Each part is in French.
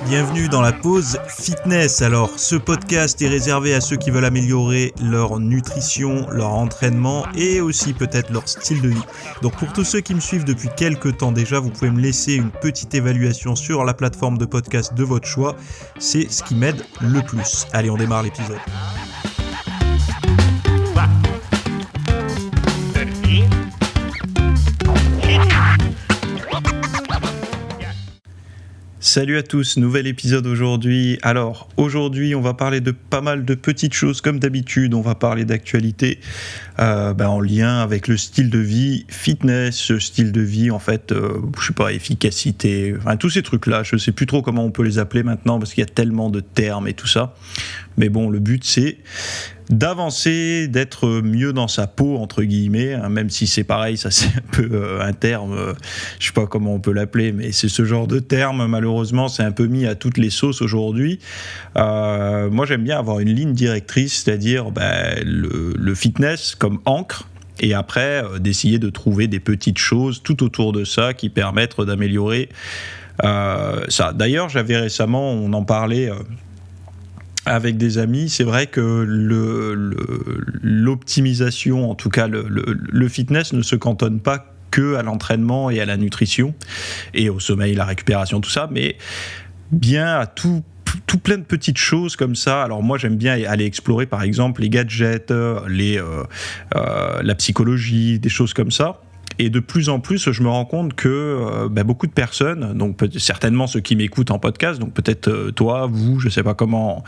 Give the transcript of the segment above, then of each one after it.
Bienvenue dans la pause fitness. Alors, ce podcast est réservé à ceux qui veulent améliorer leur nutrition, leur entraînement et aussi peut-être leur style de vie. Donc, pour tous ceux qui me suivent depuis quelques temps déjà, vous pouvez me laisser une petite évaluation sur la plateforme de podcast de votre choix. C'est ce qui m'aide le plus. Allez, on démarre l'épisode. Salut à tous, nouvel épisode aujourd'hui. Alors, aujourd'hui, on va parler de pas mal de petites choses comme d'habitude. On va parler d'actualité en lien avec le style de vie, fitness, style de vie, en fait, je sais pas, efficacité, enfin, tous ces trucs-là. Je sais plus trop comment on peut les appeler maintenant parce qu'il y a tellement de termes et tout ça. Mais bon, le but, c'est d'avancer, d'être mieux dans sa peau, entre guillemets, hein, même si c'est pareil, ça c'est un peu un terme, je sais pas comment on peut l'appeler, mais c'est ce genre de terme, malheureusement, c'est un peu mis à toutes les sauces aujourd'hui. Moi, j'aime bien avoir une ligne directrice, c'est-à-dire le fitness comme encre, et après, d'essayer de trouver des petites choses tout autour de ça qui permettent d'améliorer ça. D'ailleurs, j'avais récemment, on en parlait avec des amis, c'est vrai que l'optimisation, en tout cas le fitness ne se cantonne pas que à l'entraînement et à la nutrition et au sommeil, la récupération, tout ça, mais bien à tout plein de petites choses comme ça. Alors moi j'aime bien aller explorer par exemple les gadgets, la psychologie, des choses comme ça. Et de plus en plus, je me rends compte que beaucoup de personnes, donc certainement ceux qui m'écoutent en podcast, donc peut-être toi, vous, je ne sais pas comment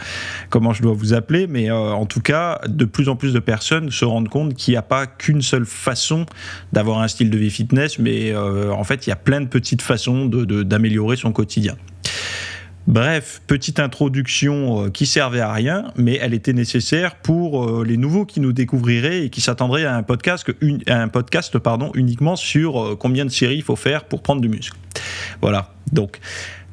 je dois vous appeler, mais en tout cas, de plus en plus de personnes se rendent compte qu'il n'y a pas qu'une seule façon d'avoir un style de vie fitness, mais en fait, il y a plein de petites façons d'améliorer son quotidien. Bref, petite introduction qui servait à rien, mais elle était nécessaire pour les nouveaux qui nous découvriraient et qui s'attendraient à un podcast uniquement sur combien de séries il faut faire pour prendre du muscle. Voilà, donc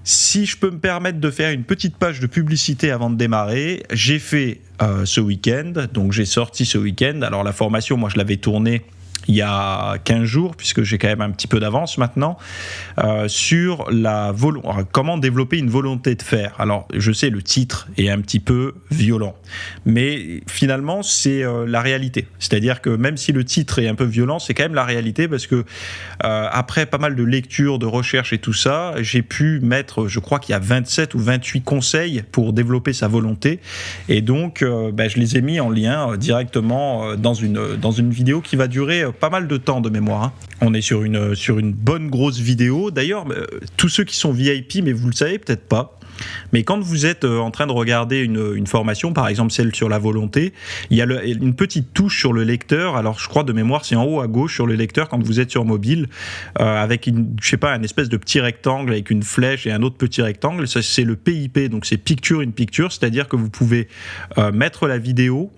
si je peux me permettre de faire une petite page de publicité avant de démarrer, j'ai fait ce week-end, donc j'ai sorti ce week-end. Alors la formation, moi je l'avais tournée il y a 15 jours, puisque j'ai quand même un petit peu d'avance maintenant, sur comment développer une volonté de faire. Alors, je sais, le titre est un petit peu violent, mais finalement, c'est la réalité. C'est-à-dire que même si le titre est un peu violent, c'est quand même la réalité, parce que après pas mal de lectures, de recherches et tout ça, j'ai pu mettre, je crois qu'il y a 27 ou 28 conseils pour développer sa volonté, et donc je les ai mis en lien directement dans une vidéo qui va durer pas mal de temps de mémoire, hein. On est sur une bonne grosse vidéo. D'ailleurs, tous ceux qui sont VIP, mais vous le savez peut-être pas, mais quand vous êtes en train de regarder une formation, par exemple celle sur la volonté, il y a une petite touche sur le lecteur. Alors je crois de mémoire c'est en haut à gauche sur le lecteur quand vous êtes sur mobile, avec un espèce de petit rectangle avec une flèche et un autre petit rectangle. Ça, c'est le PIP, donc c'est Picture in Picture, c'est-à-dire que vous pouvez mettre la vidéo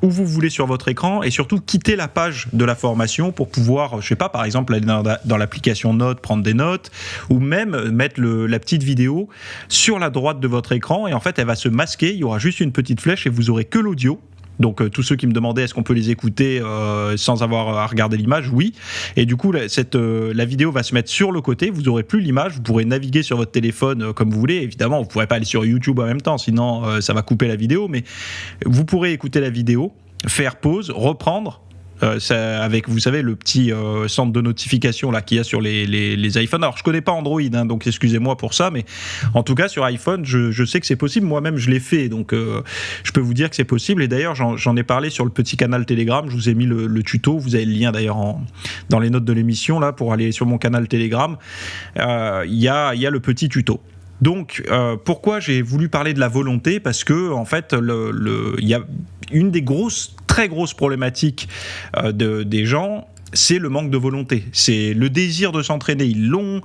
où vous voulez sur votre écran et surtout quitter la page de la formation pour pouvoir, je sais pas, par exemple aller dans l'application Notes, prendre des notes, ou même mettre la petite vidéo sur la droite de votre écran et en fait elle va se masquer, il y aura juste une petite flèche et vous aurez que l'audio. Donc tous ceux qui me demandaient est-ce qu'on peut les écouter sans avoir à regarder l'image, oui. Et du coup la vidéo va se mettre sur le côté, vous n'aurez plus l'image, vous pourrez naviguer sur votre téléphone comme vous voulez. Évidemment, vous ne pourrez pas aller sur YouTube en même temps, sinon ça va couper la vidéo, mais vous pourrez écouter la vidéo, faire pause, reprendre. Avec, vous savez, le petit centre de notification là qu'il y a sur les iPhones. Alors je connais pas Android, hein, donc excusez-moi pour ça, mais en tout cas sur iPhone je sais que c'est possible, moi-même je l'ai fait, donc je peux vous dire que c'est possible. Et d'ailleurs j'en ai parlé sur le petit canal Telegram, je vous ai mis le tuto, vous avez le lien d'ailleurs dans les notes de l'émission là pour aller sur mon canal Telegram. Il y a le petit tuto. Donc, pourquoi j'ai voulu parler de la volonté ? Parce que, en fait, il y a une des très grosses problématiques des gens, c'est le manque de volonté. C'est le désir de s'entraîner, ils l'ont,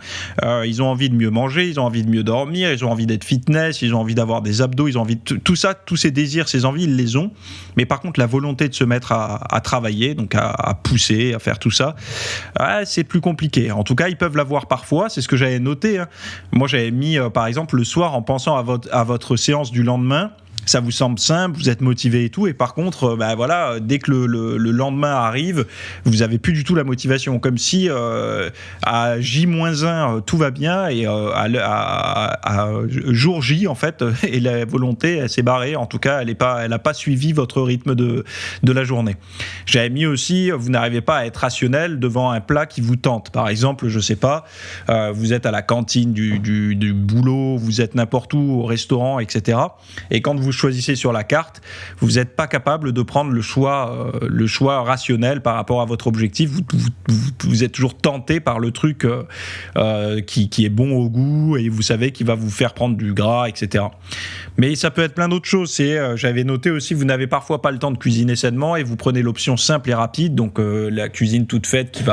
ils ont envie de mieux manger, ils ont envie de mieux dormir, ils ont envie d'être fitness, ils ont envie d'avoir des abdos, ils ont envie de tout ça, tous ces désirs, ces envies, ils les ont. Mais par contre, la volonté de se mettre à travailler, donc à pousser, à faire tout ça, c'est plus compliqué. En tout cas, ils peuvent l'avoir parfois, c'est ce que j'avais noté, hein. Moi, j'avais mis, par exemple, le soir, en pensant à votre séance du lendemain, ça vous semble simple, vous êtes motivé et tout, et par contre, voilà, dès que le lendemain arrive, vous avez plus du tout la motivation, comme si à J-1 tout va bien et à jour J en fait, et la volonté elle s'est barrée, en tout cas elle a pas suivi votre rythme de la journée. J'avais mis aussi, vous n'arrivez pas à être rationnel devant un plat qui vous tente. Par exemple, je sais pas, vous êtes à la cantine du boulot, vous êtes n'importe où au restaurant, etc. Et quand vous choisissez sur la carte, vous n'êtes pas capable de prendre le choix rationnel par rapport à votre objectif. Vous êtes toujours tenté par le truc qui est bon au goût et vous savez qu'il va vous faire prendre du gras, etc. Mais ça peut être plein d'autres choses. J'avais noté aussi, vous n'avez parfois pas le temps de cuisiner sainement et vous prenez l'option simple et rapide, donc la cuisine toute faite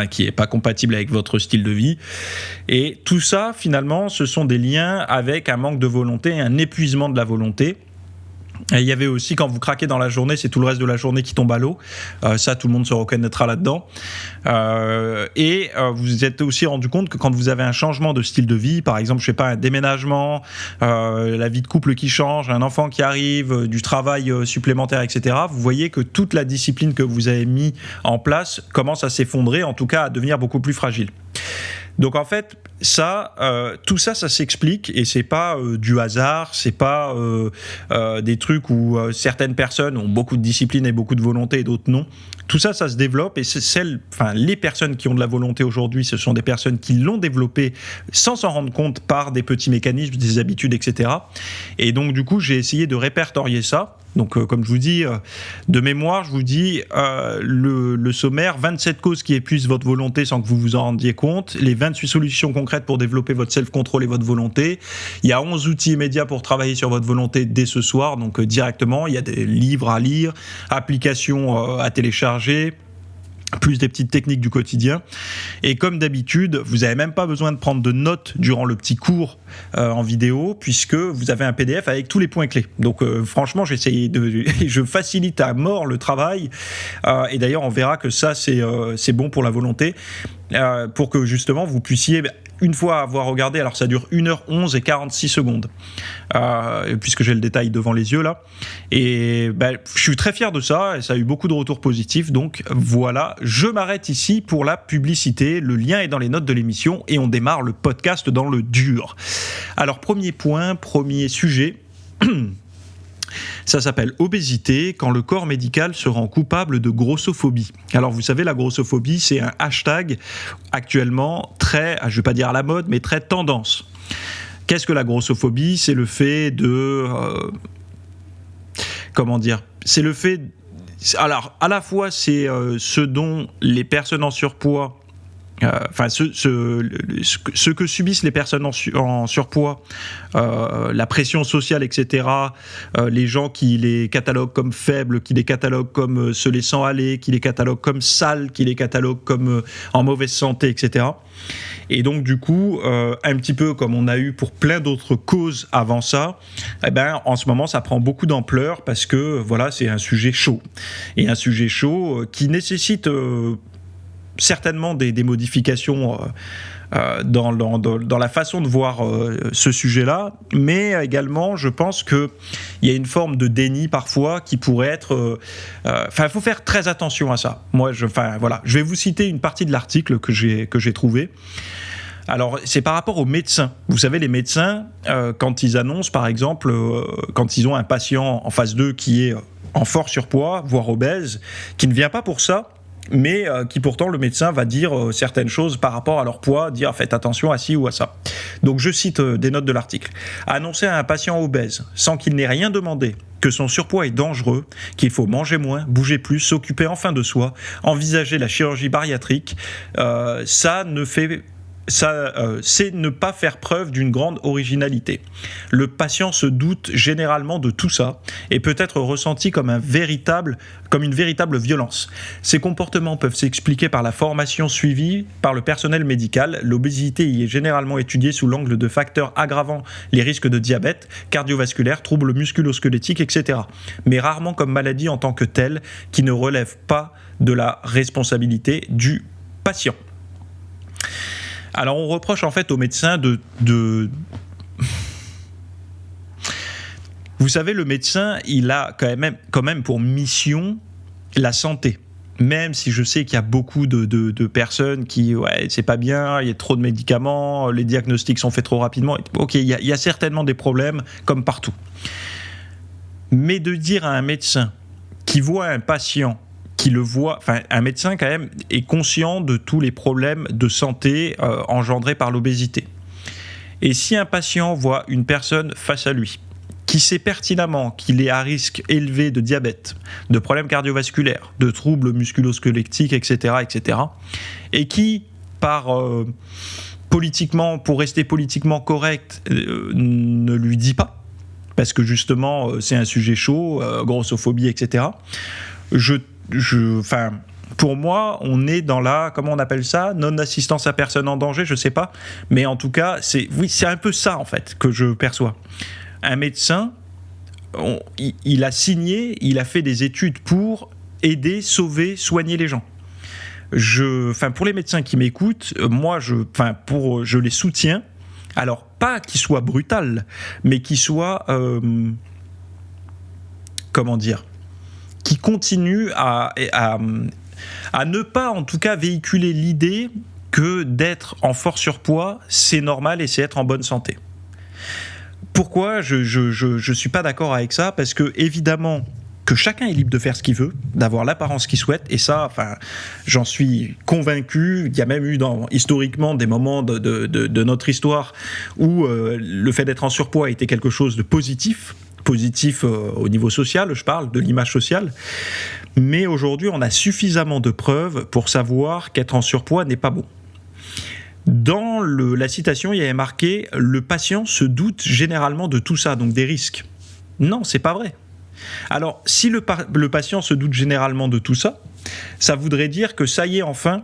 qui est pas compatible avec votre style de vie. Et tout ça, finalement, ce sont des liens avec un manque de volonté, un épuisement de la volonté. Et il y avait aussi, quand vous craquez dans la journée, c'est tout le reste de la journée qui tombe à l'eau. Ça, tout le monde se reconnaîtra là-dedans. Vous vous êtes aussi rendu compte que quand vous avez un changement de style de vie, par exemple, je sais pas, un déménagement, la vie de couple qui change, un enfant qui arrive, du travail supplémentaire, etc., vous voyez que toute la discipline que vous avez mis en place commence à s'effondrer, en tout cas à devenir beaucoup plus fragile. Donc en fait, tout ça s'explique et c'est pas du hasard, c'est pas des trucs où certaines personnes ont beaucoup de discipline et beaucoup de volonté et d'autres non. Tout ça se développe et les personnes qui ont de la volonté aujourd'hui, ce sont des personnes qui l'ont développé sans s'en rendre compte par des petits mécanismes, des habitudes, etc. Et donc du coup, j'ai essayé de répertorier ça. Donc comme je vous dis, de mémoire, je vous dis le sommaire, 27 causes qui épuisent votre volonté sans que vous vous en rendiez compte, les 28 solutions concrètes pour développer votre self-control et votre volonté. Il y a 11 outils immédiats pour travailler sur votre volonté dès ce soir, donc directement. Il y a des livres à lire, applications à télécharger, plus des petites techniques du quotidien. Et comme d'habitude, vous n'avez même pas besoin de prendre de notes durant le petit cours en vidéo, puisque vous avez un PDF avec tous les points clés. Donc franchement, je facilite à mort le travail. Et d'ailleurs, on verra que ça, c'est bon pour la volonté, pour que justement vous puissiez, une fois avoir regardé, alors ça dure 1h11 et 46 secondes, puisque j'ai le détail devant les yeux là, et je suis très fier de ça, et ça a eu beaucoup de retours positifs, donc voilà, je m'arrête ici pour la publicité, le lien est dans les notes de l'émission, et on démarre le podcast dans le dur. Alors premier sujet, ça s'appelle obésité, quand le corps médical se rend coupable de grossophobie. Alors vous savez, la grossophobie, c'est un hashtag actuellement très, je ne vais pas dire à la mode, mais très tendance. Qu'est-ce que la grossophobie ? C'est le fait de... C'est le fait... Alors, à la fois, c'est ce dont les personnes en surpoids... ce que subissent les personnes en surpoids, la pression sociale, etc., les gens qui les cataloguent comme faibles, qui les cataloguent comme se laissant aller, qui les cataloguent comme sales, qui les cataloguent comme en mauvaise santé, etc. Et donc du coup, un petit peu comme on a eu pour plein d'autres causes avant ça, en ce moment ça prend beaucoup d'ampleur parce que voilà, c'est un sujet chaud. Et un sujet chaud qui nécessite... certainement des modifications dans la façon de voir ce sujet-là, mais également, je pense qu'il y a une forme de déni parfois qui pourrait être... il faut faire très attention à ça. Moi, je vais vous citer une partie de l'article que j'ai trouvé. Alors, c'est par rapport aux médecins. Vous savez, les médecins, quand ils annoncent, par exemple, quand ils ont un patient en phase 2 qui est en fort surpoids, voire obèse, qui ne vient pas pour ça, mais qui pourtant le médecin va dire certaines choses par rapport à leur poids, dire faites attention à ci ou à ça. Donc je cite des notes de l'article. Annoncer à un patient obèse, sans qu'il n'ait rien demandé, que son surpoids est dangereux, qu'il faut manger moins, bouger plus, s'occuper enfin de soi, envisager la chirurgie bariatrique, c'est ne pas faire preuve d'une grande originalité. Le patient se doute généralement de tout ça et peut être ressenti comme une véritable violence. Ces comportements peuvent s'expliquer par la formation suivie par le personnel médical. L'obésité y est généralement étudiée sous l'angle de facteurs aggravant les risques de diabète, cardiovasculaire, troubles musculo-squelettiques, etc. Mais rarement comme maladie en tant que telle qui ne relève pas de la responsabilité du patient. Alors on reproche en fait aux médecins Vous savez, le médecin, il a quand même pour mission la santé. Même si je sais qu'il y a beaucoup de personnes qui, c'est pas bien, il y a trop de médicaments, les diagnostics sont faits trop rapidement. Ok, il y a certainement des problèmes, comme partout. Mais de dire à un médecin qui voit un patient, qui le voit, un médecin quand même est conscient de tous les problèmes de santé engendrés par l'obésité. Et si un patient voit une personne face à lui, qui sait pertinemment qu'il est à risque élevé de diabète, de problèmes cardiovasculaires, de troubles musculo-squelettiques, etc., et qui, pour rester politiquement correct, ne lui dit pas, parce que justement c'est un sujet chaud, grossophobie, etc. Pour moi, on est dans la, comment on appelle ça, non-assistance à personne en danger, je sais pas, mais en tout cas, c'est un peu ça en fait que je perçois. Un médecin, il a signé, il a fait des études pour aider, sauver, soigner les gens. Pour les médecins qui m'écoutent, moi, je les soutiens. Alors, pas qu'ils soient brutal, mais qu'ils soient, qui continuent à ne pas, en tout cas, véhiculer l'idée que d'être en fort surpoids, c'est normal et c'est être en bonne santé. Pourquoi je suis pas d'accord avec ça ? Parce que, évidemment, que chacun est libre de faire ce qu'il veut, d'avoir l'apparence qu'il souhaite, et ça, j'en suis convaincu. Il y a même eu historiquement des moments de notre histoire où le fait d'être en surpoids a été quelque chose de positif au niveau social, je parle de l'image sociale. Mais aujourd'hui, on a suffisamment de preuves pour savoir qu'être en surpoids n'est pas bon. Dans la citation, il y avait marqué « Le patient se doute généralement de tout ça, donc des risques ». Non, c'est pas vrai. Alors, si le patient se doute généralement de tout ça, ça voudrait dire que ça y est, enfin,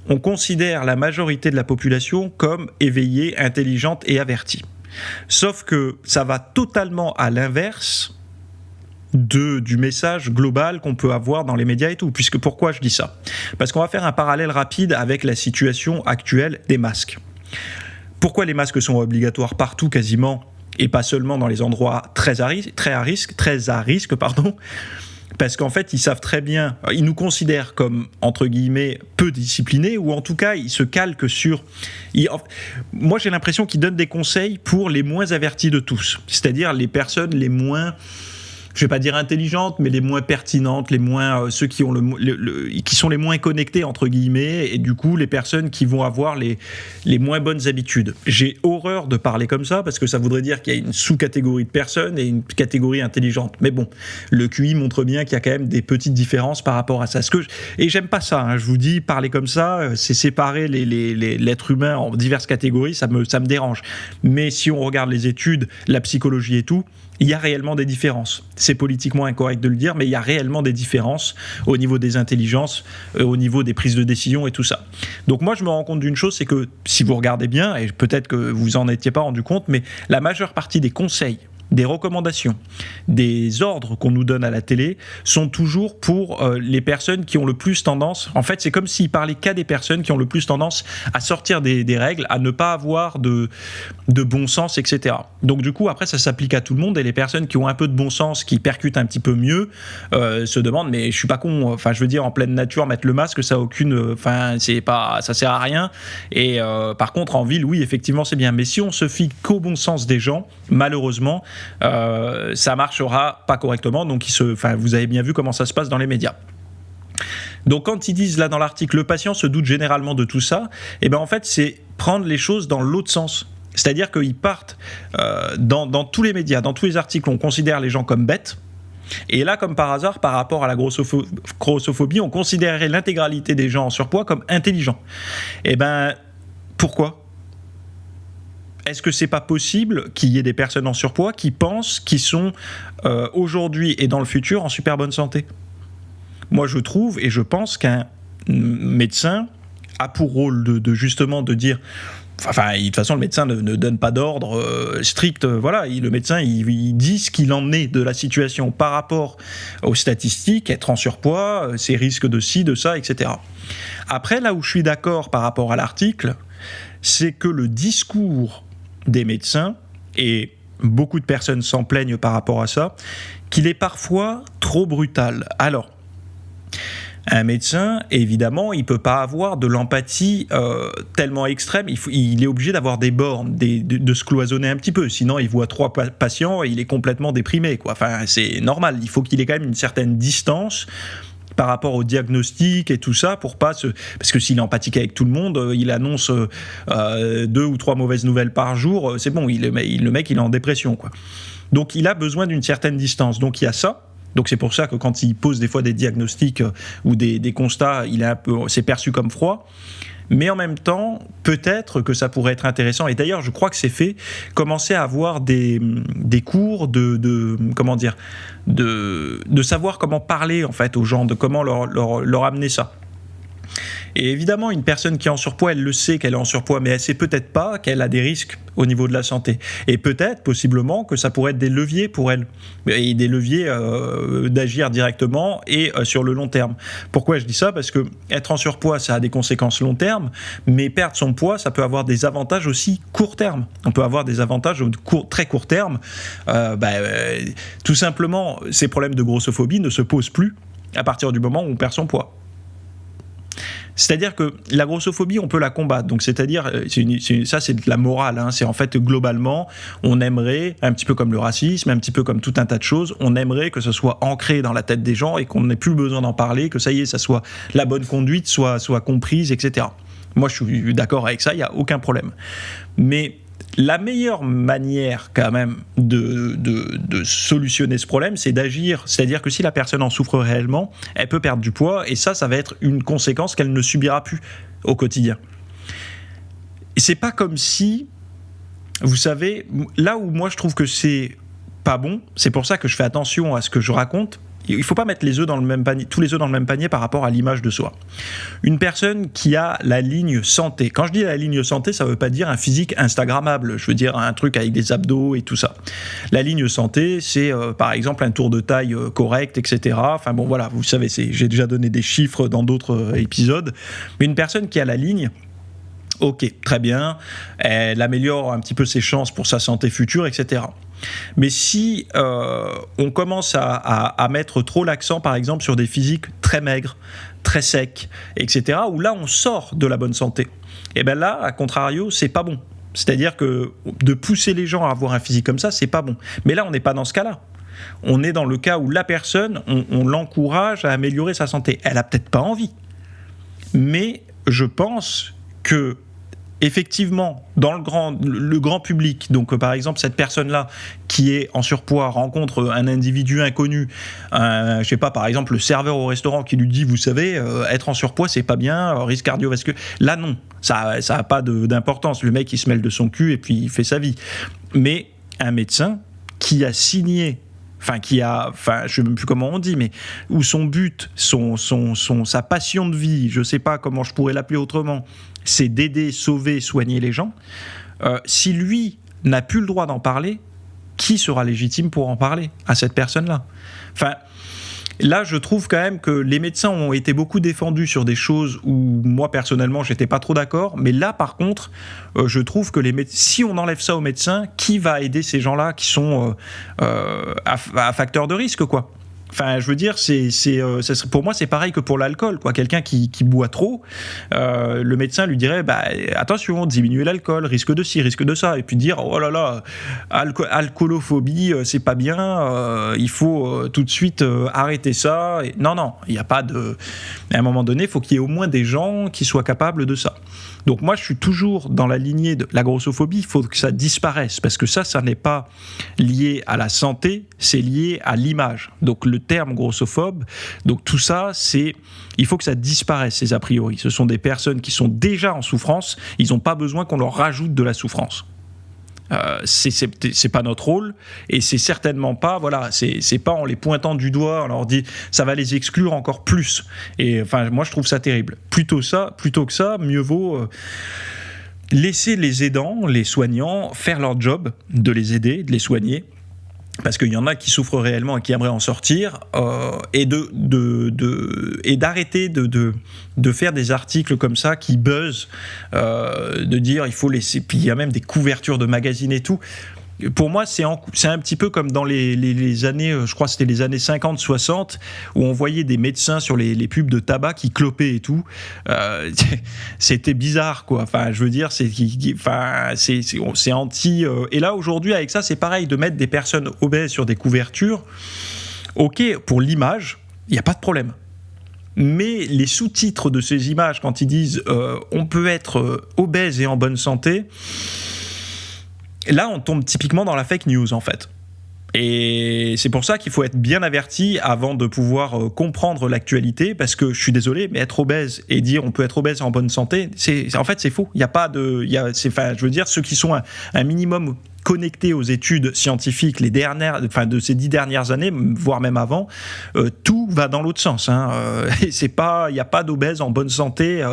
on considère la majorité de la population comme éveillée, intelligente et avertie. Sauf que ça va totalement à l'inverse du message global qu'on peut avoir dans les médias et tout. Puisque pourquoi je dis ça ? Parce qu'on va faire un parallèle rapide avec la situation actuelle des masques. Pourquoi les masques sont obligatoires partout quasiment et pas seulement dans les endroits très à risque, parce qu'en fait, ils savent très bien, ils nous considèrent comme, entre guillemets, peu disciplinés, ou en tout cas, ils se calquent sur... Moi, j'ai l'impression qu'ils donnent des conseils pour les moins avertis de tous, c'est-à-dire les personnes les moins... je vais pas dire intelligentes, mais les moins pertinentes, les moins ceux qui ont qui sont les moins connectés entre guillemets, et du coup les personnes qui vont avoir les moins bonnes habitudes. J'ai horreur de parler comme ça parce que ça voudrait dire qu'il y a une sous-catégorie de personnes et une catégorie intelligente. Mais bon, le QI montre bien qu'il y a quand même des petites différences par rapport à ça. Et j'aime pas ça. Je vous dis, parler comme ça, c'est séparer l'être humain en diverses catégories. Ça me dérange. Mais si on regarde les études, la psychologie et tout, il y a réellement des différences. C'est politiquement incorrect de le dire, mais il y a réellement des différences au niveau des intelligences, au niveau des prises de décision et tout ça. Donc moi, je me rends compte d'une chose, c'est que si vous regardez bien, et peut-être que vous en étiez pas rendu compte, mais la majeure partie des conseils, des recommandations, des ordres qu'on nous donne à la télé sont toujours pour les personnes qui ont le plus tendance... En fait, c'est comme s'ils parlaient qu'à des personnes qui ont le plus tendance à sortir des règles, à ne pas avoir de bon sens, etc. Donc du coup, après, ça s'applique à tout le monde, et les personnes qui ont un peu de bon sens, qui percutent un petit peu mieux, se demandent, mais je suis pas con, je veux dire, en pleine nature, mettre le masque, ça a aucune... ça sert à rien. Et par contre, en ville, oui, effectivement, c'est bien. Mais si on se fie qu'au bon sens des gens, malheureusement, ça marchera pas correctement. Donc vous avez bien vu comment ça se passe dans les médias. Donc quand ils disent là dans l'article, le patient se doute généralement de tout ça, et ben en fait c'est prendre les choses dans l'autre sens. C'est-à-dire qu'ils partent dans tous les médias, dans tous les articles, on considère les gens comme bêtes. Et là, comme par hasard, par rapport à la grossophobie, on considérait l'intégralité des gens en surpoids comme intelligents. Et ben pourquoi ? Est-ce que c'est pas possible qu'il y ait des personnes en surpoids qui pensent qu'ils sont aujourd'hui et dans le futur en super bonne santé ? Moi, je trouve et je pense qu'un médecin a pour rôle justement de dire... de toute façon, le médecin ne donne pas d'ordre strict. Le médecin, il dit ce qu'il en est de la situation par rapport aux statistiques, être en surpoids, ses risques de ci, de ça, etc. Après, là où je suis d'accord par rapport à l'article, c'est que le discours des médecins est beaucoup de personnes s'en plaignent par rapport à ça, qu'il est parfois trop brutal. Alors, un médecin, évidemment, il ne peut pas avoir de l'empathie tellement extrême. Il est obligé d'avoir des bornes, de se cloisonner un petit peu. Sinon, il voit 3 patients et il est complètement déprimé, quoi. Enfin, c'est normal. Il faut qu'il ait quand même une certaine distance par rapport au diagnostic et tout ça, pour pas se... Parce que s'il est empathique avec tout le monde, il annonce 2 ou 3 mauvaises nouvelles par jour, c'est bon, le mec, il est en dépression, quoi. Donc, il a besoin d'une certaine distance. Donc, il y a ça. Donc c'est pour ça que quand il pose des fois des diagnostics ou des constats, c'est perçu comme froid. Mais en même temps, peut-être que ça pourrait être intéressant. Et d'ailleurs, je crois que c'est fait. Commencer à avoir des cours de savoir comment parler en fait aux gens, de comment leur amener ça. Et évidemment, une personne qui est en surpoids, elle le sait qu'elle est en surpoids, mais elle ne sait peut-être pas qu'elle a des risques au niveau de la santé. Et peut-être, possiblement, que ça pourrait être des leviers pour elle, et des leviers d'agir directement et sur le long terme. Pourquoi je dis ça ? Parce que être en surpoids, ça a des conséquences long terme, mais perdre son poids, ça peut avoir des avantages aussi court terme. On peut avoir des avantages très court terme. Tout simplement, ces problèmes de grossophobie ne se posent plus à partir du moment où on perd son poids. C'est-à-dire que la grossophobie, on peut la combattre. Donc, c'est-à-dire, ça, c'est de la morale. Hein. C'est en fait, globalement, on aimerait, un petit peu comme le racisme, un petit peu comme tout un tas de choses, on aimerait que ce soit ancré dans la tête des gens et qu'on n'ait plus besoin d'en parler, que ça y est, ça soit la bonne conduite, soit comprise, etc. Moi, je suis d'accord avec ça, il n'y a aucun problème. Mais la meilleure manière quand même de solutionner ce problème, c'est d'agir. C'est-à-dire que si la personne en souffre réellement, elle peut perdre du poids et ça va être une conséquence qu'elle ne subira plus au quotidien. Et c'est pas comme si, vous savez, là où moi je trouve que c'est pas bon, c'est pour ça que je fais attention à ce que je raconte. Il ne faut pas mettre tous les œufs dans le même panier par rapport à l'image de soi. Une personne qui a la ligne santé, quand je dis la ligne santé, ça ne veut pas dire un physique instagrammable, je veux dire un truc avec des abdos et tout ça. La ligne santé, c'est par exemple un tour de taille correct, etc. Enfin bon voilà, vous savez, j'ai déjà donné des chiffres dans d'autres épisodes, mais une personne qui a la ligne, ok, très bien, elle améliore un petit peu ses chances pour sa santé future, etc. Mais si on commence à mettre trop l'accent, par exemple, sur des physiques très maigres, très secs, etc., où là, on sort de la bonne santé, et bien là, à contrario, c'est pas bon. C'est-à-dire que de pousser les gens à avoir un physique comme ça, c'est pas bon. Mais là, on n'est pas dans ce cas-là. On est dans le cas où la personne, on l'encourage à améliorer sa santé. Elle a peut-être pas envie. Mais je pense que effectivement, dans le grand public, donc par exemple cette personne-là qui est en surpoids rencontre un individu inconnu, je sais pas, par exemple le serveur au restaurant qui lui dit, vous savez, être en surpoids c'est pas bien, risque cardiovasculaire. Là non, ça a pas d'importance. Le mec il se mêle de son cul et puis il fait sa vie. Mais un médecin qui a signé, je ne sais même plus comment on dit, mais où son but, sa passion de vie, je ne sais pas comment je pourrais l'appeler autrement, c'est d'aider, sauver, soigner les gens. Si lui n'a plus le droit d'en parler, qui sera légitime pour en parler à cette personne-là ? Enfin, là, je trouve quand même que les médecins ont été beaucoup défendus sur des choses où moi, personnellement, j'étais pas trop d'accord. Mais là, par contre, je trouve que si on enlève ça aux médecins, qui va aider ces gens-là qui sont à facteur de risque, quoi ? Enfin, je veux dire, pour moi, c'est pareil que pour l'alcool, quoi. Quelqu'un qui boit trop, le médecin lui dirait, attention, diminuer l'alcool, risque de ci, risque de ça, et puis dire, oh là là, alcoolophobie, c'est pas bien, il faut tout de suite arrêter ça. Et non, il n'y a pas de. À un moment donné, il faut qu'il y ait au moins des gens qui soient capables de ça. Donc moi, je suis toujours dans la lignée de la grossophobie. Il faut que ça disparaisse parce que ça n'est pas lié à la santé, c'est lié à l'image. Donc le terme grossophobe, donc tout ça, il faut que ça disparaisse, ces a priori. Ce sont des personnes qui sont déjà en souffrance. Ils n'ont pas besoin qu'on leur rajoute de la souffrance. C'est pas notre rôle et c'est certainement pas, voilà, c'est pas en les pointant du doigt, on leur dit ça va les exclure encore plus. Et enfin, moi je trouve ça terrible. Plutôt que ça, mieux vaut laisser les aidants, les soignants faire leur job, de les aider, de les soigner. Parce qu'il y en a qui souffrent réellement et qui aimeraient en sortir, et d'arrêter de faire des articles comme ça qui buzzent, de dire il faut laisser. Puis il y a même des couvertures de magazines et tout. pour moi, c'est un petit peu comme dans les années, je crois que c'était les années 50-60, où on voyait des médecins sur les pubs de tabac qui clopaient et tout. C'était bizarre, quoi. Enfin, je veux dire, c'est anti... et là, aujourd'hui, avec ça, c'est pareil, de mettre des personnes obèses sur des couvertures. Ok, pour l'image, il n'y a pas de problème. Mais les sous-titres de ces images, quand ils disent on peut être obèse et en bonne santé, là on tombe typiquement dans la fake news en fait. Et c'est pour ça qu'il faut être bien averti avant de pouvoir comprendre l'actualité, parce que je suis désolé, mais être obèse et dire on peut être obèse et en bonne santé, en fait c'est faux. Il y a pas de, je veux dire, ceux qui sont un minimum connectés aux études scientifiques de ces 10 dernières années, voire même avant, tout va dans l'autre sens. Il n'y a pas d'obèse en bonne santé,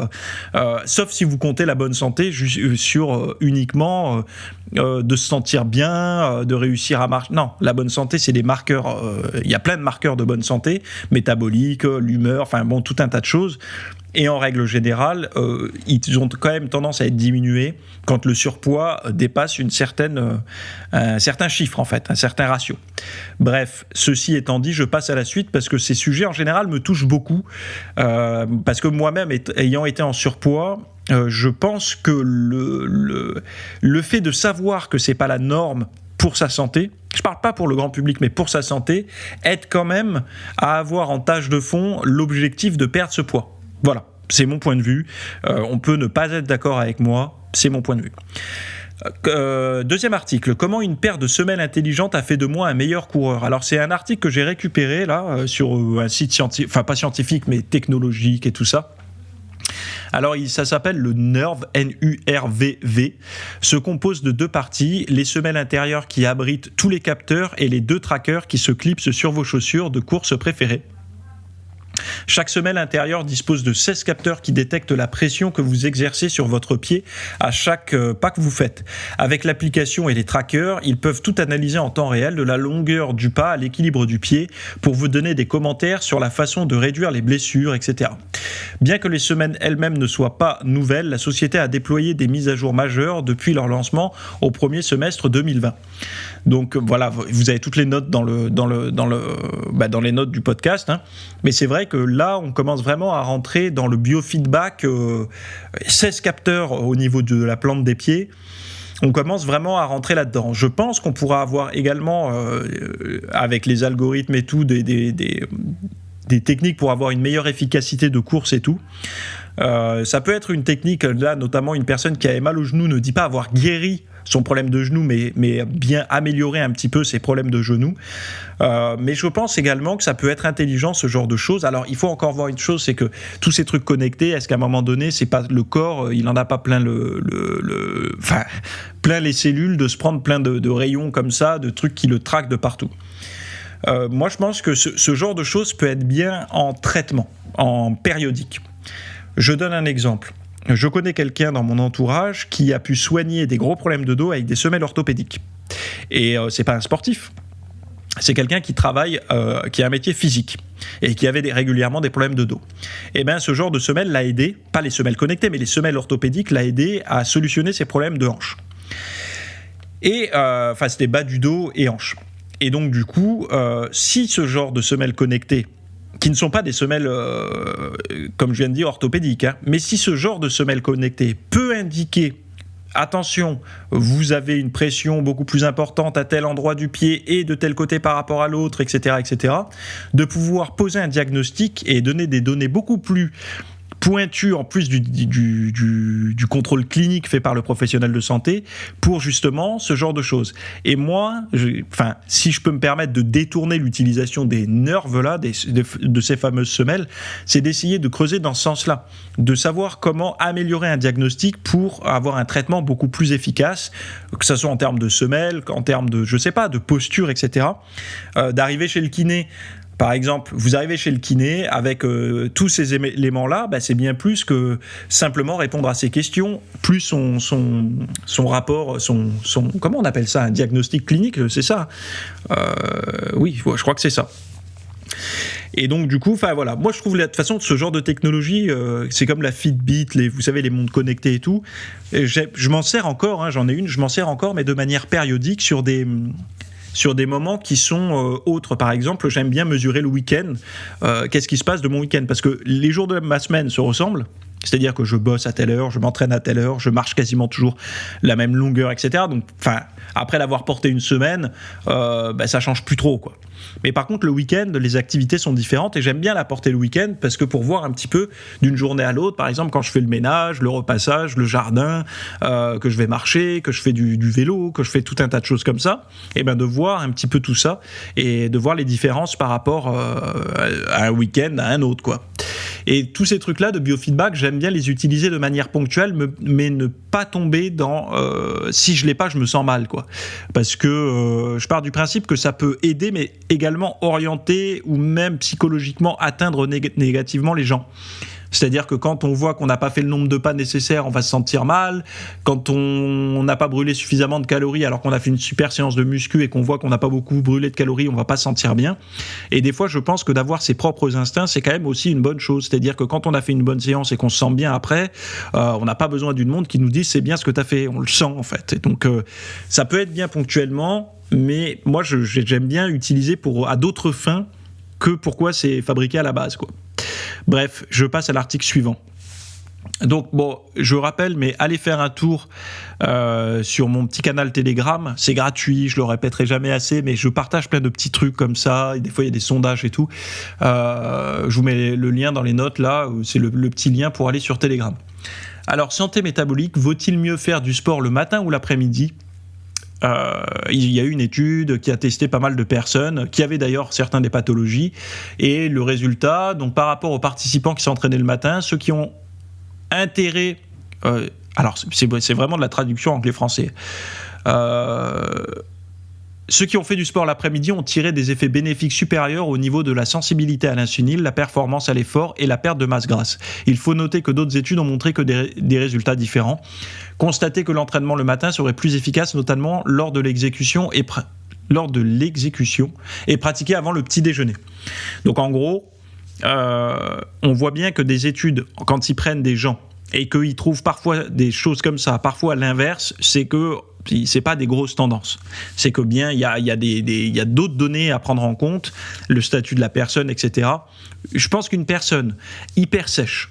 sauf si vous comptez la bonne santé sur uniquement de se sentir bien, de réussir à marcher. Non, la bonne santé, c'est des marqueurs. Il y a plein de marqueurs de bonne santé, métabolique, l'humeur, enfin bon, tout un tas de choses. Et en règle générale, ils ont quand même tendance à être diminués quand le surpoids dépasse un certain chiffre, en fait, un certain ratio. Bref, ceci étant dit, je passe à la suite parce que ces sujets, en général, me touchent beaucoup. Parce que moi-même, ayant été en surpoids, je pense que le fait de savoir que c'est pas la norme pour sa santé, je parle pas pour le grand public, mais pour sa santé, aide quand même à avoir en tâche de fond l'objectif de perdre ce poids. Voilà, c'est mon point de vue. On peut ne pas être d'accord avec moi, c'est mon point de vue. Deuxième article, comment une paire de semelles intelligentes a fait de moi un meilleur coureur. Alors c'est un article que j'ai récupéré là sur un site scientifique, enfin pas scientifique mais technologique et tout ça. Alors ça s'appelle le NURV, N-U-R-V-V, se compose de 2 parties, les semelles intérieures qui abritent tous les capteurs et les 2 trackers qui se clipsent sur vos chaussures de course préférées. Chaque semelle intérieure dispose de 16 capteurs qui détectent la pression que vous exercez sur votre pied à chaque pas que vous faites. Avec l'application et les trackers, ils peuvent tout analyser en temps réel, de la longueur du pas à l'équilibre du pied, pour vous donner des commentaires sur la façon de réduire les blessures, etc. Bien que les semelles elles-mêmes ne soient pas nouvelles, la société a déployé des mises à jour majeures depuis leur lancement au premier semestre 2020. Donc voilà, vous avez toutes les notes dans les notes du podcast, hein. Mais c'est vrai que là, on commence vraiment à rentrer dans le biofeedback, 16 capteurs au niveau de la plante des pieds. On commence vraiment à rentrer là-dedans. Je pense qu'on pourra avoir également, avec les algorithmes et tout, des techniques pour avoir une meilleure efficacité de course et tout. Ça peut être une technique, là, notamment une personne qui avait mal au genou ne dit pas avoir guéri son problème de genou, mais bien améliorer un petit peu ses problèmes de genou. Mais je pense également que ça peut être intelligent, ce genre de choses. Alors, il faut encore voir une chose, c'est que tous ces trucs connectés, est-ce qu'à un moment donné, c'est pas le corps, il n'en a pas plein plein les cellules de se prendre plein de rayons comme ça, de trucs qui le traquent de partout. Moi, je pense que ce genre de choses peut être bien en traitement, en périodique. Je donne un exemple. Je connais quelqu'un dans mon entourage qui a pu soigner des gros problèmes de dos avec des semelles orthopédiques. Et c'est pas un sportif. C'est quelqu'un qui travaille, qui a un métier physique et qui avait régulièrement des problèmes de dos. Et bien, ce genre de semelle l'a aidé, pas les semelles connectées, mais les semelles orthopédiques l'a aidé à solutionner ses problèmes de hanches. Et c'était bas du dos et hanches. Et donc, du coup, si ce genre de semelles connectées, qui ne sont pas des semelles, comme je viens de dire, orthopédiques, hein, mais si ce genre de semelles connectées peut indiquer, attention, vous avez une pression beaucoup plus importante à tel endroit du pied et de tel côté par rapport à l'autre, etc., de pouvoir poser un diagnostic et donner des données beaucoup plus pointu en plus du contrôle clinique fait par le professionnel de santé pour justement ce genre de choses. Et moi, si je peux me permettre de détourner l'utilisation des nerfs là, de ces fameuses semelles, c'est d'essayer de creuser dans ce sens-là, de savoir comment améliorer un diagnostic pour avoir un traitement beaucoup plus efficace, que ce soit en termes de semelles, en termes de, de posture, etc. D'arriver chez le kiné. Par exemple, vous arrivez chez le kiné avec tous ces éléments-là, c'est bien plus que simplement répondre à ces questions, plus son rapport, son comment on appelle ça, un diagnostic clinique, c'est ça ? Oui, je crois que c'est ça. Et donc du coup, enfin voilà, moi je trouve de toute façon ce genre de technologie, c'est comme la Fitbit, vous savez, les montres connectées et tout. Et je m'en sers encore, hein, j'en ai une, je m'en sers encore, mais de manière périodique sur des moments qui sont autres. Par exemple, j'aime bien mesurer le week-end, qu'est-ce qui se passe de mon week-end, parce que les jours de ma semaine se ressemblent. C'est-à-dire que je bosse à telle heure, je m'entraîne à telle heure, je marche quasiment toujours la même longueur, etc. Donc, après l'avoir porté une semaine, ça change plus trop, quoi. Mais par contre, le week-end, les activités sont différentes et j'aime bien la porter le week-end parce que pour voir un petit peu d'une journée à l'autre, par exemple, quand je fais le ménage, le repassage, le jardin, que je vais marcher, que je fais du vélo, que je fais tout un tas de choses comme ça, et de voir un petit peu tout ça et de voir les différences par rapport à un week-end, à un autre, quoi. Et tous ces trucs-là de biofeedback, j'aime bien les utiliser de manière ponctuelle, mais ne pas tomber dans si je l'ai pas, je me sens mal, quoi. Parce que je pars du principe que ça peut aider, mais également orienter ou même psychologiquement atteindre négativement les gens. C'est-à-dire que quand on voit qu'on n'a pas fait le nombre de pas nécessaire, on va se sentir mal. Quand on n'a pas brûlé suffisamment de calories alors qu'on a fait une super séance de muscu et qu'on voit qu'on n'a pas beaucoup brûlé de calories, on va pas se sentir bien. Et des fois, je pense que d'avoir ses propres instincts, c'est quand même aussi une bonne chose. C'est-à-dire que quand on a fait une bonne séance et qu'on se sent bien après, on n'a pas besoin d'une montre qui nous dise c'est bien ce que tu as fait. On le sent en fait. Et donc, ça peut être bien ponctuellement, mais moi, j'aime bien utiliser à d'autres fins que pourquoi c'est fabriqué à la base, quoi. Bref, je passe à l'article suivant. Donc bon, je rappelle, mais allez faire un tour sur mon petit canal Telegram, c'est gratuit, je le répéterai jamais assez, mais je partage plein de petits trucs comme ça, et des fois il y a des sondages et tout. Je vous mets le lien dans les notes là, c'est le petit lien pour aller sur Telegram. Alors, santé métabolique, vaut-il mieux faire du sport le matin ou l'après-midi ? Il y a eu une étude qui a testé pas mal de personnes qui avaient d'ailleurs certains des pathologies et le résultat, donc par rapport aux participants qui s'entraînaient le matin, ceux qui ont intérêt, alors c'est vraiment de la traduction anglais-français, ceux qui ont fait du sport l'après-midi ont tiré des effets bénéfiques supérieurs au niveau de la sensibilité à l'insuline, la performance à l'effort et la perte de masse grasse. Il faut noter que d'autres études ont montré que des résultats différents. Constater que l'entraînement le matin serait plus efficace, notamment lors de l'exécution et pratiqué avant le petit déjeuner. Donc en gros, on voit bien que des études, quand ils prennent des gens et qu'ils trouvent parfois des choses comme ça, parfois l'inverse, c'est que c'est pas des grosses tendances. C'est que bien il y a d'autres données à prendre en compte, le statut de la personne, etc. Je pense qu'une personne hyper sèche,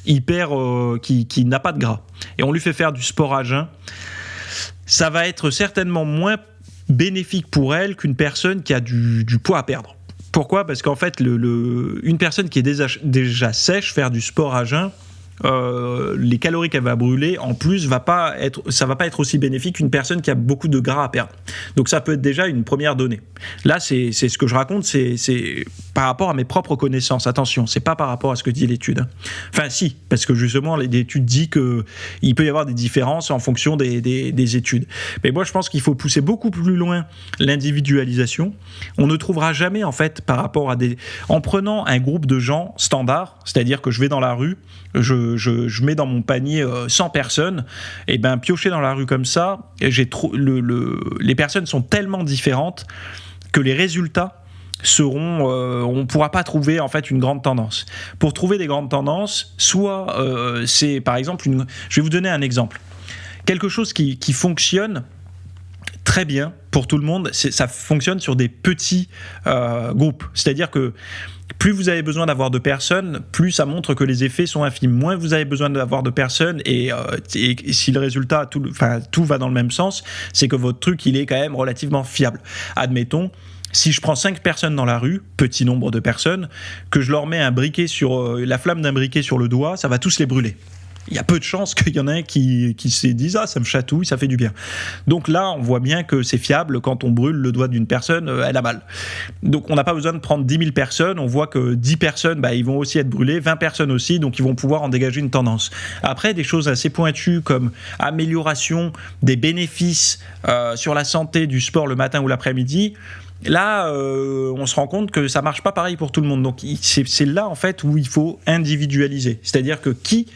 qui n'a pas de gras, et on lui fait faire du sport à jeun, ça va être certainement moins bénéfique pour elle qu'une personne qui a du poids à perdre. Pourquoi ? Parce qu'en fait, une personne qui est déjà sèche, faire du sport à jeun, les calories qu'elle va brûler en plus ça va pas être aussi bénéfique qu'une personne qui a beaucoup de gras à perdre. Donc ça peut être déjà une première donnée. Là c'est ce que je raconte, c'est par rapport à mes propres connaissances. Attention, c'est pas par rapport à ce que dit l'étude. Enfin si, parce que justement l'étude dit que il peut y avoir des différences en fonction des études. Mais moi je pense qu'il faut pousser beaucoup plus loin l'individualisation. On ne trouvera jamais en fait par rapport à en prenant un groupe de gens standard, c'est-à-dire que je vais dans la rue, je mets dans mon panier 100 personnes, et piocher dans la rue comme ça, les personnes sont tellement différentes que les résultats seront, on ne pourra pas trouver en fait une grande tendance. Pour trouver des grandes tendances, soit c'est par exemple, je vais vous donner un exemple, quelque chose qui fonctionne très bien pour tout le monde, ça fonctionne sur des petits groupes, c'est-à-dire que plus vous avez besoin d'avoir de personnes, plus ça montre que les effets sont infimes. Moins vous avez besoin d'avoir de personnes, et si le résultat, tout va dans le même sens, c'est que votre truc, il est quand même relativement fiable. Admettons, si je prends 5 personnes dans la rue, petit nombre de personnes, que je leur mets la flamme d'un briquet sur le doigt, ça va tous les brûler. Il y a peu de chances qu'il y en ait un qui se dise « Ah, ça me chatouille, ça fait du bien ». Donc là, on voit bien que c'est fiable. Quand on brûle le doigt d'une personne, elle a mal. Donc on n'a pas besoin de prendre 10 000 personnes. On voit que 10 personnes, ils vont aussi être brûlées, 20 personnes aussi, donc ils vont pouvoir en dégager une tendance. Après, des choses assez pointues comme amélioration des bénéfices sur la santé du sport le matin ou l'après-midi, là, on se rend compte que ça marche pas pareil pour tout le monde. Donc, c'est là, en fait, où il faut individualiser. C'est-à-dire que qui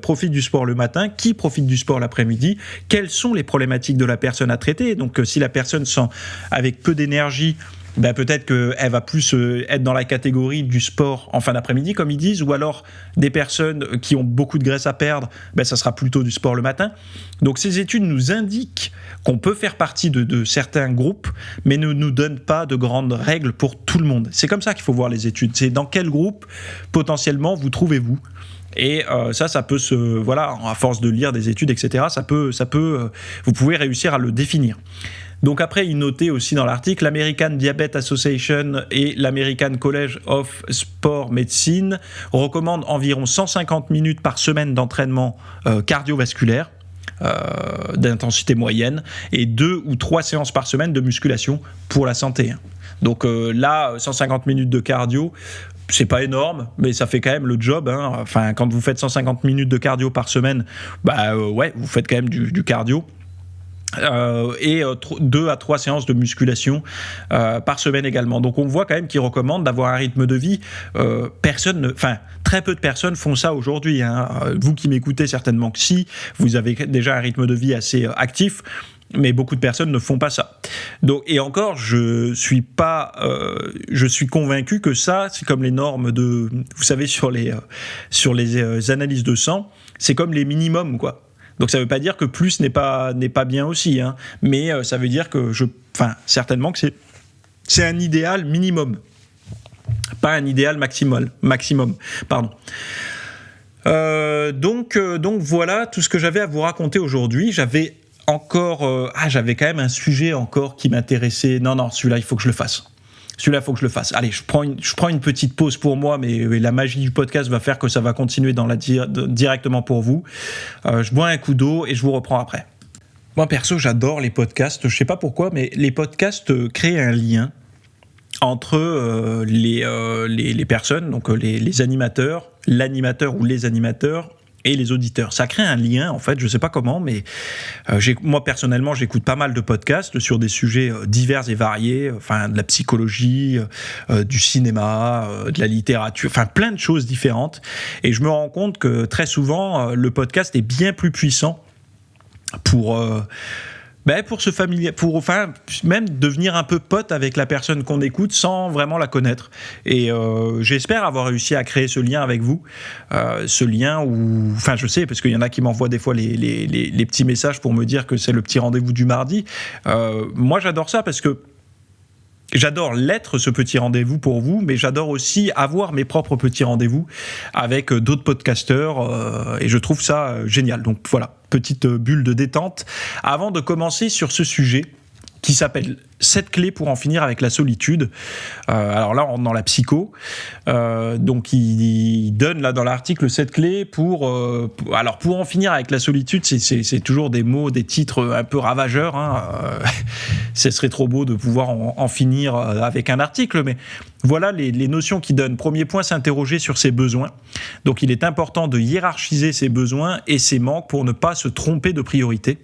profite du sport le matin, qui profite du sport l'après-midi, quelles sont les problématiques de la personne à traiter. Donc, si la personne sent avec peu d'énergie, ben peut-être qu'elle va plus être dans la catégorie du sport en fin d'après-midi, comme ils disent, ou alors des personnes qui ont beaucoup de graisse à perdre, ben ça sera plutôt du sport le matin. Donc ces études nous indiquent qu'on peut faire partie de certains groupes, mais ne nous donnent pas de grandes règles pour tout le monde. C'est comme ça qu'il faut voir les études. C'est dans quel groupe, potentiellement, vous trouvez-vous. Et ça peut voilà, à force de lire des études, etc., vous pouvez réussir à le définir. Donc après, il notait aussi dans l'article, l'American Diabetes Association et l'American College of Sport Medicine recommandent environ 150 minutes par semaine d'entraînement cardiovasculaire d'intensité moyenne et 2 ou 3 séances par semaine de musculation pour la santé. Donc là, 150 minutes de cardio, c'est pas énorme, mais ça fait quand même le job. Enfin, quand vous faites 150 minutes de cardio par semaine, ouais, vous faites quand même du cardio. Et 2 à 3 séances de musculation par semaine également. Donc on voit quand même qu'ils recommandent d'avoir un rythme de vie. Très peu de personnes font ça aujourd'hui. Vous qui m'écoutez, certainement que si, vous avez déjà un rythme de vie assez actif. Mais beaucoup de personnes ne font pas ça. Donc, et encore, je suis convaincu que ça, c'est comme les normes vous savez, sur les analyses de sang, c'est comme les minimums, quoi. Donc ça ne veut pas dire que plus n'est pas bien aussi, mais ça veut dire que certainement que c'est un idéal minimum, pas un idéal maximum, pardon. Donc voilà tout ce que j'avais à vous raconter aujourd'hui. J'avais quand même un sujet encore qui m'intéressait. Non, celui-là, il faut que je le fasse. Allez, je prends une petite pause pour moi, mais la magie du podcast va faire que ça va continuer directement pour vous. Je bois un coup d'eau et je vous reprends après. Moi, perso, j'adore les podcasts. Je sais pas pourquoi, mais les podcasts créent un lien entre les personnes, donc les animateurs, l'animateur ou les animateurs, et les auditeurs. Ça crée un lien, en fait, je ne sais pas comment, mais moi, personnellement, j'écoute pas mal de podcasts sur des sujets divers et variés, de la psychologie, du cinéma, de la littérature, plein de choses différentes. Et je me rends compte que très souvent, le podcast est bien plus puissant pour se familier, même devenir un peu pote avec la personne qu'on écoute sans vraiment la connaître. Et j'espère avoir réussi à créer ce lien avec vous, ce lien où, je sais, parce qu'il y en a qui m'envoient des fois les petits messages pour me dire que c'est le petit rendez-vous du mardi. Moi, j'adore ça parce que j'adore l'être, ce petit rendez-vous pour vous, mais j'adore aussi avoir mes propres petits rendez-vous avec d'autres podcasteurs et je trouve ça génial. Donc voilà, petite bulle de détente avant de commencer sur ce sujet qui s'appelle 7 clés pour en finir avec la solitude. Alors là, on rentre dans la psycho. Donc, il donne là dans l'article 7 clés pour en finir avec la solitude. C'est toujours des mots, des titres un peu ravageurs. Ce serait trop beau de pouvoir en finir avec un article, mais voilà les notions qu'il donne. Premier point, s'interroger sur ses besoins. Donc, il est important de hiérarchiser ses besoins et ses manques pour ne pas se tromper de priorité.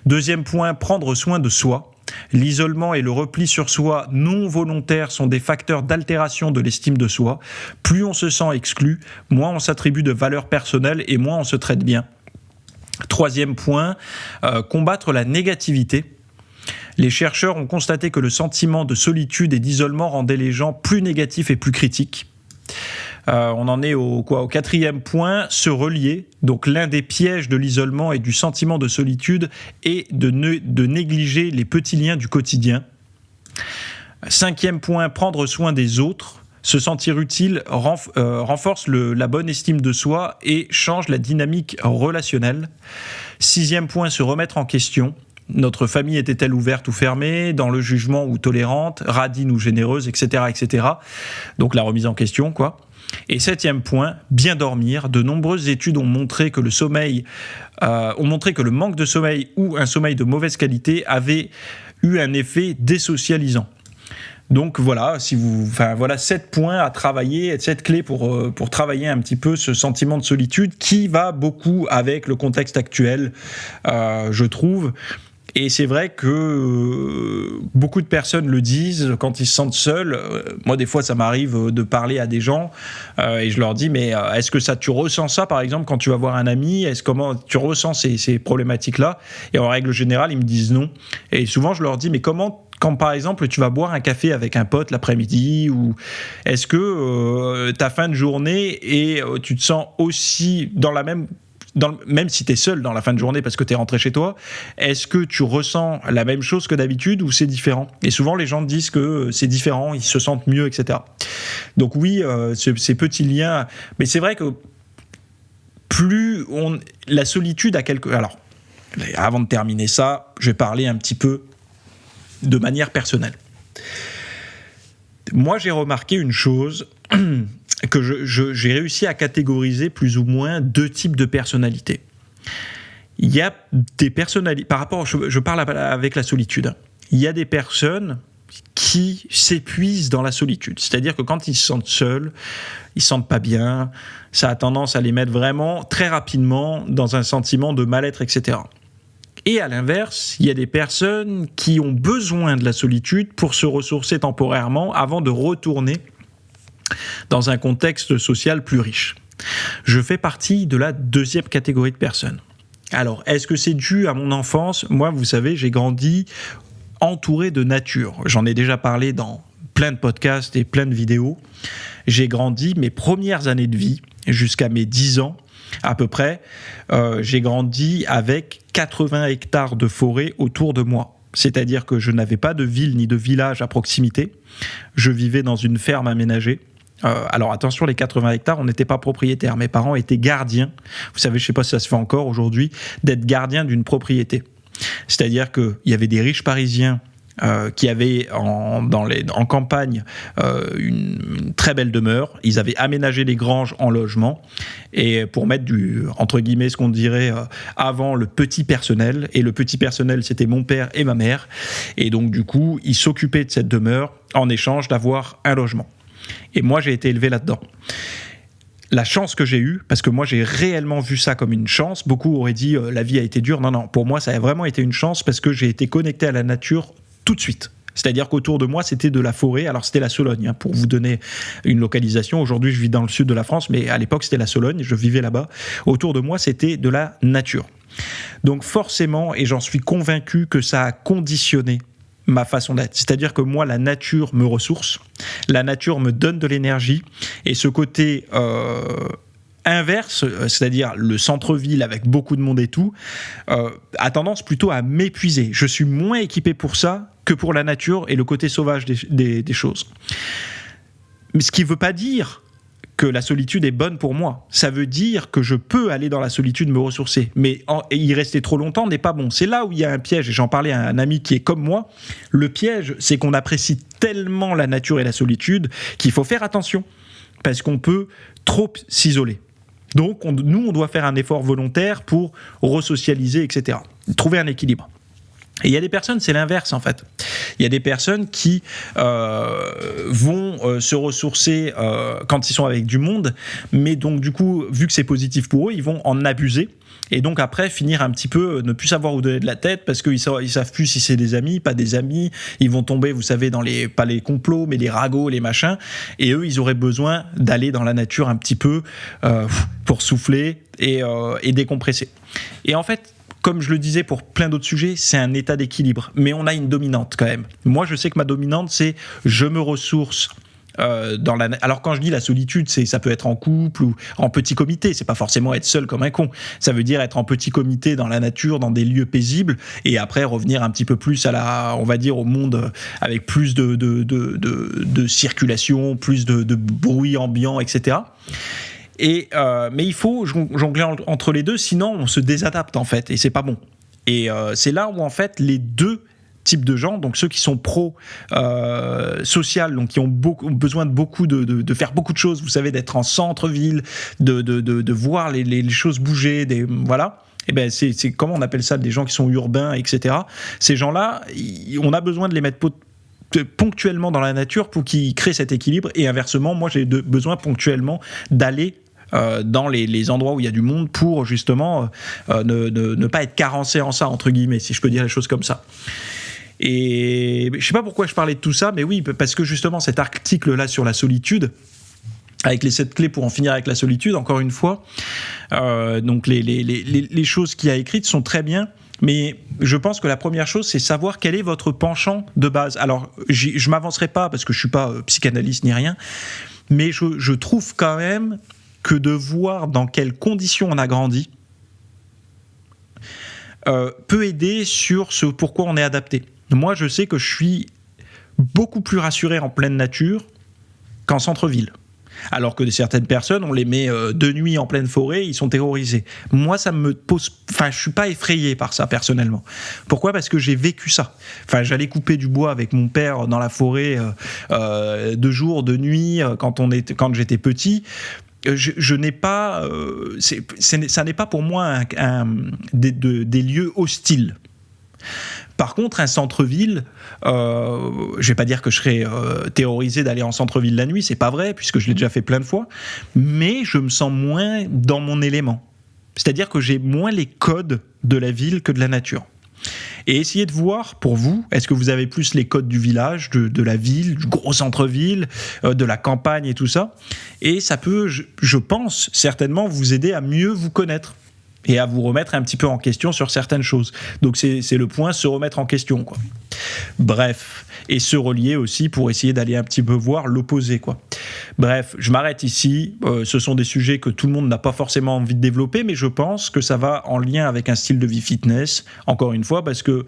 Deuxième point, prendre soin de soi. L'isolement et le repli sur soi non volontaire sont des facteurs d'altération de l'estime de soi. Plus on se sent exclu, moins on s'attribue de valeur personnelle et moins on se traite bien. Troisième point, combattre la négativité. Les chercheurs ont constaté que le sentiment de solitude et d'isolement rendait les gens plus négatifs et plus critiques. On en est au 4e point, se relier. Donc l'un des pièges de l'isolement et du sentiment de solitude est de négliger les petits liens du quotidien. 5e point, prendre soin des autres. Se sentir utile renforce la bonne estime de soi et change la dynamique relationnelle. 6e point, se remettre en question. Notre famille était-elle ouverte ou fermée, dans le jugement ou tolérante, radine ou généreuse, etc., etc. Donc la remise en question, quoi. Et 7e point, bien dormir. De nombreuses études ont montré que le manque de sommeil ou un sommeil de mauvaise qualité avait eu un effet désocialisant. Donc voilà, voilà 7 points à travailler, 7 clés pour travailler un petit peu ce sentiment de solitude qui va beaucoup avec le contexte actuel, je trouve. Et c'est vrai que beaucoup de personnes le disent quand ils se sentent seuls. Moi, des fois, ça m'arrive de parler à des gens et je leur dis, mais est-ce que tu ressens ça, par exemple, quand tu vas voir un ami ? Comment tu ressens ces problématiques-là ? Et en règle générale, ils me disent non. Et souvent, je leur dis, mais comment quand par exemple tu vas boire un café avec un pote l'après-midi, ou est-ce que ta fin de journée et tu te sens aussi même si tu es seul dans la fin de journée parce que tu es rentré chez toi, est-ce que tu ressens la même chose que d'habitude ou c'est différent? Et souvent les gens disent que c'est différent, ils se sentent mieux, etc. Donc oui, ces petits liens, mais c'est vrai que la solitude a quelque... Alors, avant de terminer ça, je vais parler un petit peu de manière personnelle. Moi, j'ai remarqué une chose que j'ai réussi à catégoriser plus ou moins 2 types de personnalités. Il y a des personnalités... Par rapport... Je parle avec la solitude. Il y a des personnes qui s'épuisent dans la solitude. C'est-à-dire que quand ils se sentent seuls, ils se sentent pas bien, ça a tendance à les mettre vraiment très rapidement dans un sentiment de mal-être, etc. Et à l'inverse, il y a des personnes qui ont besoin de la solitude pour se ressourcer temporairement avant de retourner dans un contexte social plus riche. Je fais partie de la 2e catégorie de personnes. Alors, est-ce que c'est dû à mon enfance ? Moi, vous savez, j'ai grandi entouré de nature. J'en ai déjà parlé dans plein de podcasts et plein de vidéos. J'ai grandi mes premières années de vie, jusqu'à mes 10 ans, à peu près, j'ai grandi avec 80 hectares de forêt autour de moi. C'est-à-dire que je n'avais pas de ville ni de village à proximité. Je vivais dans une ferme aménagée. Alors attention, les 80 hectares, on n'était pas propriétaire. Mes parents étaient gardiens. Vous savez, je ne sais pas si ça se fait encore aujourd'hui, d'être gardien d'une propriété. C'est-à-dire qu'il y avait des riches parisiens qui avaient en campagne une très belle demeure. Ils avaient aménagé les granges en logement et pour mettre entre guillemets ce qu'on dirait avant le petit personnel. Et le petit personnel, c'était mon père et ma mère. Et donc du coup, ils s'occupaient de cette demeure en échange d'avoir un logement. Et moi, j'ai été élevé là-dedans. La chance que j'ai eue, parce que moi j'ai réellement vu ça comme une chance, beaucoup auraient dit la vie a été dure. Non, pour moi ça a vraiment été une chance parce que j'ai été connecté à la nature tout de suite. C'est-à-dire qu'autour de moi, c'était de la forêt. Alors, c'était la Sologne, pour vous donner une localisation. Aujourd'hui, je vis dans le sud de la France, mais à l'époque, c'était la Sologne. Je vivais là-bas. Autour de moi, c'était de la nature. Donc, forcément, et j'en suis convaincu que ça a conditionné ma façon d'être. C'est-à-dire que moi, la nature me ressource. La nature me donne de l'énergie. Et ce côté... inverse, c'est-à-dire le centre-ville avec beaucoup de monde et tout, a tendance plutôt à m'épuiser. Je suis moins équipé pour ça que pour la nature et le côté sauvage des choses. Mais ce qui ne veut pas dire que la solitude est bonne pour moi. Ça veut dire que je peux aller dans la solitude me ressourcer. Mais y rester trop longtemps n'est pas bon. C'est là où il y a un piège, et j'en parlais à un ami qui est comme moi. Le piège, c'est qu'on apprécie tellement la nature et la solitude qu'il faut faire attention, parce qu'on peut trop s'isoler. Donc, nous, on doit faire un effort volontaire pour resocialiser, etc. Trouver un équilibre. Et il y a des personnes, c'est l'inverse en fait. Il y a des personnes qui vont se ressourcer quand ils sont avec du monde, mais donc du coup, vu que c'est positif pour eux, ils vont en abuser. Et donc après, finir un petit peu, ne plus savoir où donner de la tête, parce qu'ils savent plus si c'est des amis, pas des amis. Ils vont tomber, vous savez, dans pas les complots, mais les ragots, les machins. Et eux, ils auraient besoin d'aller dans la nature un petit peu pour souffler et décompresser. Et en fait, comme je le disais pour plein d'autres sujets, c'est un état d'équilibre. Mais on a une dominante quand même. Moi, je sais que ma dominante, c'est je me ressource alors quand je dis la solitude, ça peut être en couple ou en petit comité, c'est pas forcément être seul comme un con, ça veut dire être en petit comité dans la nature, dans des lieux paisibles, et après revenir un petit peu plus on va dire au monde avec plus de circulation, plus de bruit ambiant, etc. Mais il faut jongler entre les deux, sinon on se désadapte en fait, et c'est pas bon. Et c'est là où en fait les deux types de gens, donc ceux qui sont pro-social, donc qui ont besoin de faire beaucoup de choses, vous savez, d'être en centre-ville, de voir les choses bouger, voilà. Et ben c'est comment on appelle ça, des gens qui sont urbains, etc. Ces gens-là, on a besoin de les mettre ponctuellement dans la nature pour qu'ils créent cet équilibre, et inversement, moi j'ai besoin ponctuellement d'aller dans les endroits où il y a du monde pour justement ne pas être carencé en ça, entre guillemets, si je peux dire les choses comme ça. Et je sais pas pourquoi je parlais de tout ça, mais oui, parce que justement cet article-là sur la solitude, avec les 7 clés pour en finir avec la solitude, encore une fois, donc les choses qu'il y a écrites sont très bien, Mais je pense que la première chose, c'est savoir quel est votre penchant de base. Alors, je m'avancerai pas parce que je suis pas psychanalyste ni rien, mais je trouve quand même que de voir dans quelles conditions on a grandi peut aider sur ce pourquoi on est adapté. Moi, je sais que je suis beaucoup plus rassuré en pleine nature qu'en centre-ville. Alors que certaines personnes, on les met de nuit en pleine forêt, ils sont terrorisés. Moi, ça me pose... Enfin, je suis pas effrayé par ça, personnellement. Pourquoi ? Parce que j'ai vécu ça. Enfin, j'allais couper du bois avec mon père dans la forêt de jour, de nuit, quand j'étais petit. Je n'ai pas... ça n'est pas pour moi des lieux hostiles. Par contre, un centre-ville, je vais pas dire que je serais terrorisé d'aller en centre-ville la nuit, c'est pas vrai, puisque je l'ai déjà fait plein de fois, mais je me sens moins dans mon élément. C'est-à-dire que j'ai moins les codes de la ville que de la nature. Et essayez de voir, pour vous, est-ce que vous avez plus les codes du village, de la ville, du gros centre-ville, de la campagne et tout ça. Et ça peut, je pense, certainement vous aider à mieux vous connaître et à vous remettre un petit peu en question sur certaines choses. Donc c'est le point, se remettre en question, quoi. Bref, et se relier aussi pour essayer d'aller un petit peu voir l'opposé, quoi. Bref, je m'arrête ici. Ce sont des sujets que tout le monde n'a pas forcément envie de développer, mais je pense que ça va en lien avec un style de vie fitness, encore une fois, parce que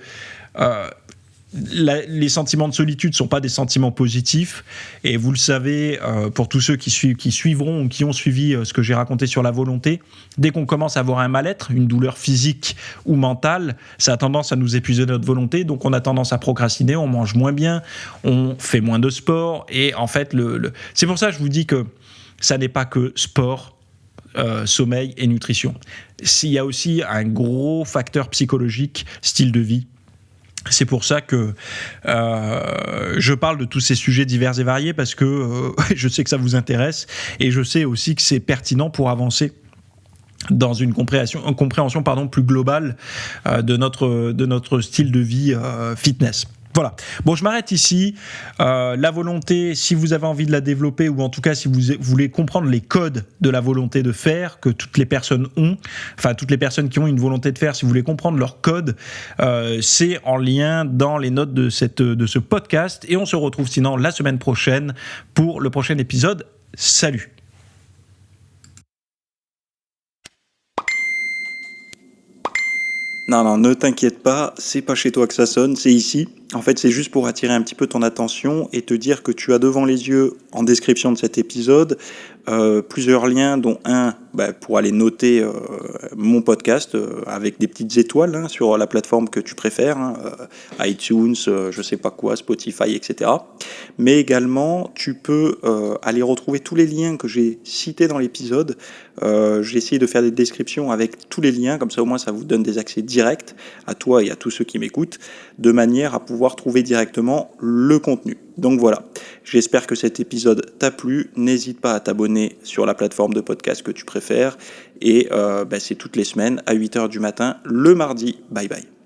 les sentiments de solitude ne sont pas des sentiments positifs, et vous le savez, pour tous ceux qui suivront ou qui ont suivi ce que j'ai raconté sur la volonté, dès qu'on commence à avoir un mal-être, une douleur physique ou mentale, ça a tendance à nous épuiser notre volonté, donc on a tendance à procrastiner, on mange moins bien, on fait moins de sport, et en fait, c'est pour ça que je vous dis que ça n'est pas que sport, sommeil et nutrition. Il y a aussi un gros facteur psychologique, style de vie. C'est pour ça que je parle de tous ces sujets divers et variés, parce que je sais que ça vous intéresse, et je sais aussi que c'est pertinent pour avancer dans une compréhension plus globale de notre style de vie fitness. Voilà. Bon, je m'arrête ici. La volonté, si vous avez envie de la développer, ou en tout cas si vous voulez comprendre les codes de la volonté de faire que toutes les personnes ont, enfin toutes les personnes qui ont une volonté de faire, si vous voulez comprendre leurs codes, c'est en lien dans les notes de ce podcast. Et on se retrouve sinon la semaine prochaine pour le prochain épisode. Salut! Non, ne t'inquiète pas, c'est pas chez toi que ça sonne, c'est ici. En fait, c'est juste pour attirer un petit peu ton attention et te dire que tu as devant les yeux, en description de cet épisode, plusieurs liens, dont un pour aller noter mon podcast avec des petites étoiles sur la plateforme que tu préfères, iTunes, je sais pas quoi, Spotify, etc. Mais également, tu peux aller retrouver tous les liens que j'ai cités dans l'épisode. J'ai essayé de faire des descriptions avec tous les liens, comme ça au moins ça vous donne des accès directs à toi et à tous ceux qui m'écoutent, de manière à pouvoir trouver directement le contenu. Donc voilà, j'espère que cet épisode t'a plu. N'hésite pas à t'abonner sur la plateforme de podcast que tu préfères. Et c'est toutes les semaines à 8h du matin, le mardi. Bye bye.